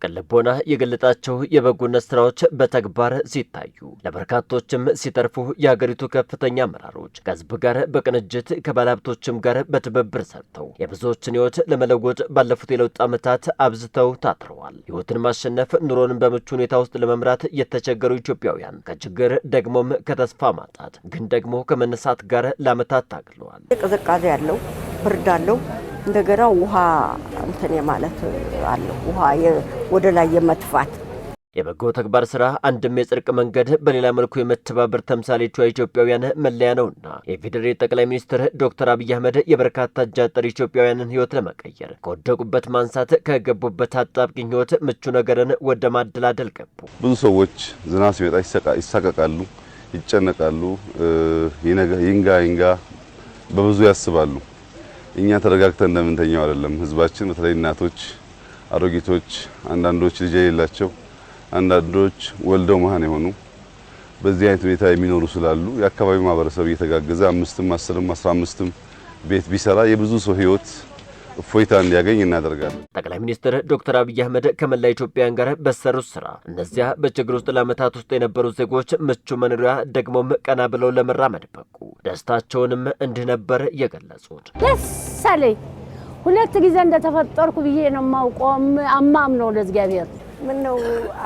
ቀለቦና የገለጣቸው የበጎነት ስራዎች በተግባር ሲታዩ ለበርካቶችም ሲተርፉ የሀገሪቱ ከፍተኛ አመራሮች ከህዝብ ጋር በቅንጅት ከባለሀብቶችም ጋር በትብብር ሰርተው የብዙዎችን ህይወት ለመለወጥ ባለፉት የለውጥ ዓመታት አብዝተው ታትረዋል። ህይወትን ማሸነፍ ኑሮን በምቹ ሁኔታ ውስጥ ለመምራት የተቸገሩ ኢትዮጵያውያን ከችግር ደግሞም ከተስፋ ማጣት ግን ደግሞ ከመነሳት ጋር ለዓመታት ታግለዋል። ቅዝቃዜ ያለው ብርድ አለው እንደገና ውሃ እንትን ማለት አለው ውሃ ወደ ላይ የመጥፋት የበጎ ተግባር ስራ አንድም የጽድቅ መንገድ በሌላ መልኩ የመተባበር ተምሳሌቷ ኢትዮጵያውያን መለያ ነውና የፌዴራል ጠቅላይ ሚኒስትር ዶክተር አብይ አህመድ የበርካታ እጃጠር ኢትዮጵያውያንን ህይወት ለመቀየር ከወደቁበት ማንሳት ከገቡበት አጣብቂኝ ህይወት ምቹ ነገርን ወደ ማደላደል ገቡ። ብዙ ሰዎች ዝናብ ሲመጣ ይሳቀቃሉ፣ ይጨነቃሉ፣ ይንጋ በብዙ ያስባሉ። እኛ ተረጋግተን እንደምንተኛው አይደለም። ህዝባችን በተለይ እናቶች፣ አሮጊቶች፣ አንዳንዶች ልጅ የሌላቸው፣ አንዳንዶች ወልደው መሃን የሆኑ በዚህ አይነት ሁኔታ የሚኖሩ ስላሉ የአካባቢው ማህበረሰብ እየተጋገዘ 5ም 10ም 15ም ቤት ቢሰራ የብዙ ሰው ህይወት እፎይታ እንዲያገኝ እናደርጋለን። ጠቅላይ ሚኒስትር ዶክተር አብይ አህመድ ከመላ ኢትዮጵያውያን ጋር በሰሩት ስራ እነዚያ በችግር ውስጥ ለዓመታት ውስጥ የነበሩ ዜጎች ምቹ መኖሪያ ደግሞም ቀና ብለው ለመራመድ በቁ። ደስታቸውንም እንዲህ ነበር የገለጹት። ደስ አለኝ። ሁለት ጊዜ እንደተፈጠርኩ ብዬ ነው የማውቀው። አማም ነው ለእግዚአብሔር ምን ነው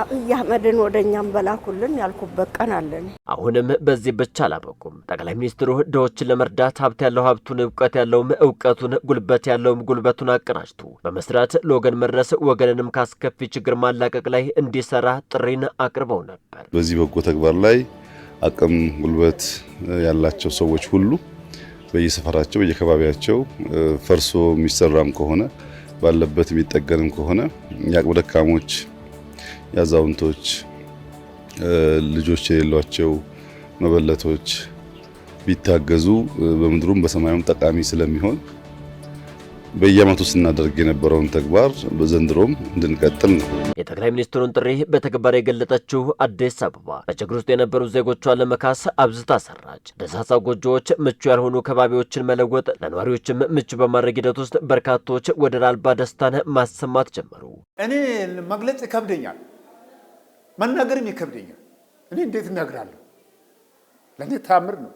አብይ አህመድን ወደኛም በላኩልን ያልኩበት ቀን አለን። አሁንም በዚህ ብቻ አላበቁም። ጠቅላይ ሚኒስትሩ ድሆችን ለመርዳት ሀብት ያለው ሀብቱን፣ እውቀት ያለውም እውቀቱን፣ ጉልበት ያለውም ጉልበቱን አቀናጅቶ በመስራት ለወገን መድረስ ወገንንም ካስከፊ ችግር ማላቀቅ ላይ እንዲሰራ ጥሪን አቅርበው ነበር። በዚህ በጎ ተግባር ላይ አቅም ጉልበት ያላቸው ሰዎች ሁሉ በየሰፈራቸው በየከባቢያቸው ፈርሶ የሚሰራም ከሆነ ባለበት የሚጠገንም ከሆነ የአቅመ ደካሞች፣ ያዛውንቶች፣ ልጆች የሌሏቸው መበለቶች ቢታገዙ በምድሩም በሰማዩም ጠቃሚ ስለሚሆን በየዓመቱ ስናደርግ የነበረውን ተግባር በዘንድሮም እንድንቀጥል ነው። የጠቅላይ ሚኒስትሩን ጥሪ በተግባር የገለጠችው አዲስ አበባ በችግር ውስጥ የነበሩ ዜጎቿን ለመካስ አብዝታ ሰራች። ደሳሳ ጎጆዎች፣ ምቹ ያልሆኑ ከባቢዎችን መለወጥ፣ ለነዋሪዎችም ምቹ በማድረግ ሂደት ውስጥ በርካቶች ወደር አልባ ደስታን ማሰማት ጀመሩ። እኔ መግለጽ ይከብደኛል፣ መናገርም ይከብደኛል። እኔ እንዴት እናገራለሁ? ለኔ ታምር ነው።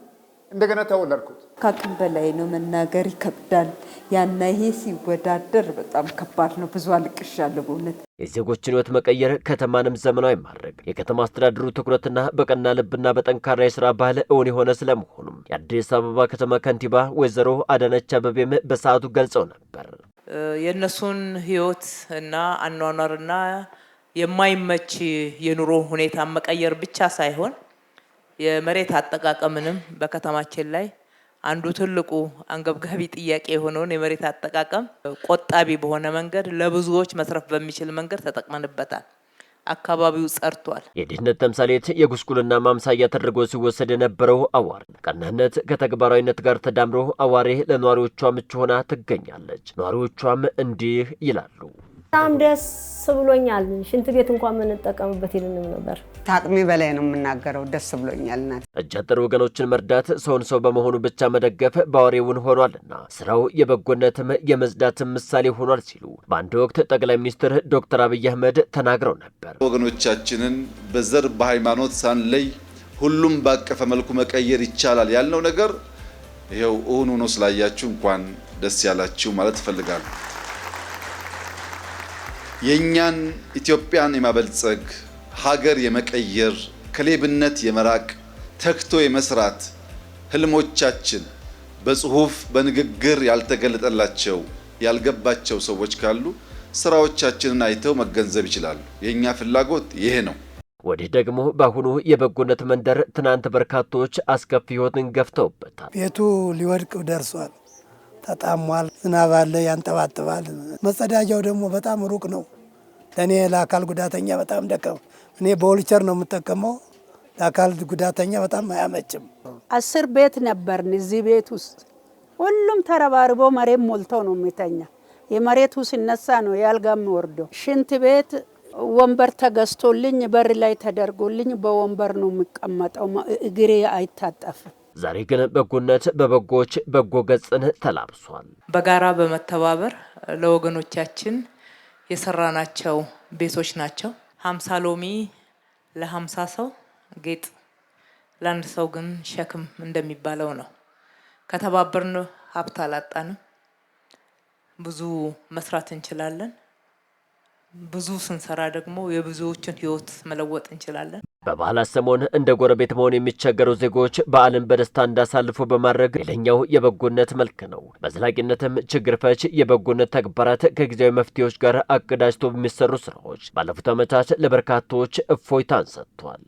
እንደገና ተወለድኩት። ከአቅም በላይ ነው፣ መናገር ይከብዳል። ያና ይሄ ሲወዳደር በጣም ከባድ ነው። ብዙ አልቅሻለሁ በእውነት። የዜጎችን ህይወት መቀየር፣ ከተማንም ዘመናዊ ማድረግ የከተማ አስተዳደሩ ትኩረትና በቀና ልብና በጠንካራ የስራ ባህል እውን የሆነ ስለመሆኑም የአዲስ አበባ ከተማ ከንቲባ ወይዘሮ አዳነች አቤቤም በሰዓቱ ገልጸው ነበር። የእነሱን ህይወት እና አኗኗርና የማይመች የኑሮ ሁኔታ መቀየር ብቻ ሳይሆን የመሬት አጠቃቀምንም በከተማችን ላይ አንዱ ትልቁ አንገብጋቢ ጥያቄ የሆነውን የመሬት አጠቃቀም ቆጣቢ በሆነ መንገድ ለብዙዎች መስረፍ በሚችል መንገድ ተጠቅመንበታል። አካባቢው ጸርቷል። የድህነት ተምሳሌት የጉስቁልና ማምሳያ ተደርጎ ሲወሰድ የነበረው አዋሬ ቀናነት ከተግባራዊነት ጋር ተዳምሮ አዋሬ ለነዋሪዎቿ ምቹ ሆና ትገኛለች። ነዋሪዎቿም እንዲህ ይላሉ። በጣም ደስ ብሎኛል። ሽንት ቤት እንኳን የምንጠቀምበት ይልንም ነበር። ታቅሚ በላይ ነው የምናገረው። ደስ ብሎኛል። እጃጠር ወገኖችን መርዳት ሰውን ሰው በመሆኑ ብቻ መደገፍ ባወሬውን ሆኗልና ስራው የበጎነትም የመጽዳትም ምሳሌ ሆኗል ሲሉ በአንድ ወቅት ጠቅላይ ሚኒስትር ዶክተር አብይ አህመድ ተናግረው ነበር። ወገኖቻችንን በዘር በሃይማኖት ሳንለይ ሁሉም ባቀፈ መልኩ መቀየር ይቻላል ያልነው ነገር ይሄው እውን ሆኖ ስላያችሁ እንኳን ደስ ያላችሁ ማለት እፈልጋለሁ። የኛን ኢትዮጵያን የማበልጸግ ሀገር የመቀየር ከሌብነት የመራቅ ተክቶ የመስራት ህልሞቻችን በጽሁፍ በንግግር ያልተገለጠላቸው ያልገባቸው ሰዎች ካሉ ስራዎቻችንን አይተው መገንዘብ ይችላሉ። የኛ ፍላጎት ይሄ ነው። ወዲህ ደግሞ በአሁኑ የበጎነት መንደር ትናንት በርካቶች አስከፊ ህይወትን ገፍተውበታል። ቤቱ ሊወድቅ ደርሷል። ተጣሟል። ዝናብ አለ፣ ያንጠባጥባል። መጸዳጃው ደግሞ በጣም ሩቅ ነው። ለእኔ ለአካል ጉዳተኛ በጣም ደከም። እኔ በዊልቸር ነው የምጠቀመው። ለአካል ጉዳተኛ በጣም አያመችም። 10 ቤት ነበርን እዚህ ቤት ውስጥ ሁሉም ተረባርቦ መሬት ሞልተው ነው የሚተኛ። የመሬቱ ሲነሳ ነው ያልጋም ወርዶ። ሽንት ቤት ወንበር ተገዝቶልኝ በር ላይ ተደርጎልኝ በወንበር ነው የሚቀመጠው። እግሬ አይታጠፍም። ዛሬ ግን በጎነት በበጎች በጎ ገጽን ተላብሷል። በጋራ በመተባበር ለወገኖቻችን የሰራናቸው ቤቶች ናቸው። 50 ሎሚ ለ50 ሰው ጌጥ ለአንድ ሰው ግን ሸክም እንደሚባለው ነው። ከተባበርን ሀብት አላጣንም። ብዙ መስራት እንችላለን። ብዙ ስንሰራ ደግሞ የብዙዎችን ህይወት መለወጥ እንችላለን። በበዓላት ሰሞን እንደ ጎረቤት መሆን የሚቸገሩ ዜጎች በዓልን በደስታ እንዳሳልፉ በማድረግ ሌላኛው የበጎነት መልክ ነው። በዘላቂነትም ችግር ፈች የበጎነት ተግባራት ከጊዜያዊ መፍትሄዎች ጋር አቀዳጅቶ በሚሰሩ ስራዎች ባለፉት ዓመታት ለበርካቶች እፎይታን ሰጥቷል።